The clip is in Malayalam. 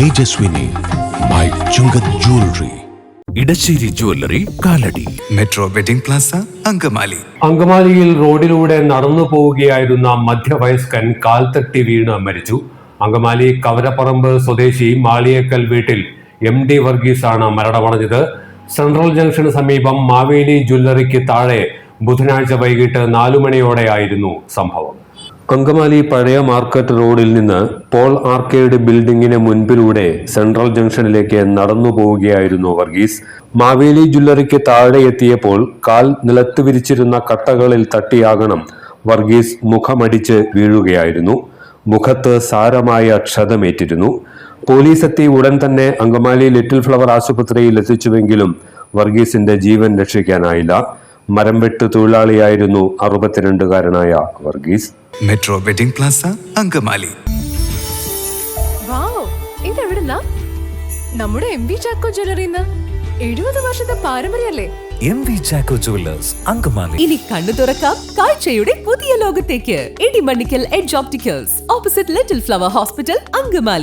Tejaswini by Chungat Jewelry. Edassery jewellery Kalady. Metro wedding plaza Angamaly. അങ്കമാലിയിൽ റോഡിലൂടെ നടന്നു പോവുകയായിരുന്ന മധ്യവയസ്കൻ കാൽ തട്ടി വീണ് മരിച്ചു. അങ്കമാലി കവരപ്പറമ്പ് സ്വദേശി മാളിയേക്കൽ വീട്ടിൽ MD വർഗീസാണ് മരണമടഞ്ഞത്. സെൻട്രൽ ജംഗ്ഷന് സമീപം മാവേലി ജ്വല്ലറിക്ക് താഴെ ബുധനാഴ്ച വൈകിട്ട് 4 മണിയോടെയായിരുന്നു സംഭവം. അങ്കമാലി പഴയ മാർക്കറ്റ് റോഡിൽ നിന്ന് പോൾ ആർക്കേഡ് ബിൽഡിംഗിന് മുൻപിലൂടെ സെൻട്രൽ ജംഗ്ഷനിലേക്ക് നടന്നു പോവുകയായിരുന്നു വർഗീസ്. മാവേലി ജ്വല്ലറിക്ക് താഴെ എത്തിയപ്പോൾ കാൽ നിലത്ത് വിരിച്ചിരുന്ന കട്ടകളിൽ തട്ടിയാകണം വർഗീസ് മുഖമടിച്ച് വീഴുകയായിരുന്നു. മുഖത്ത് സാരമായ ക്ഷതമേറ്റിരുന്നു. പോലീസ് എത്തി ഉടൻ തന്നെ അങ്കമാലി ലിറ്റിൽ ഫ്ലവർ ആശുപത്രിയിൽ എത്തിച്ചുവെങ്കിലും വർഗീസിന്റെ ജീവൻ രക്ഷിക്കാനായില്ല. മരംവെട്ട് തൊഴിലാളിയായിരുന്നു 62-കാരനായ Varghese. Metro wedding plaza Angamaly. നമ്മുടെ MV ചാക്കോ ജ്വല്ലറിന്ന് 70 വർഷത്തെ പാരമ്പര്യല്ലേ. MV Chacko jewellers Angamaly. ഇനി കണ്ണു തുറക്കാം കാഴ്ചയുടെ പുതിയ ലോകത്തേക്ക്. Edimannickal edge opticals, opposite little flower hospital, Angamaly.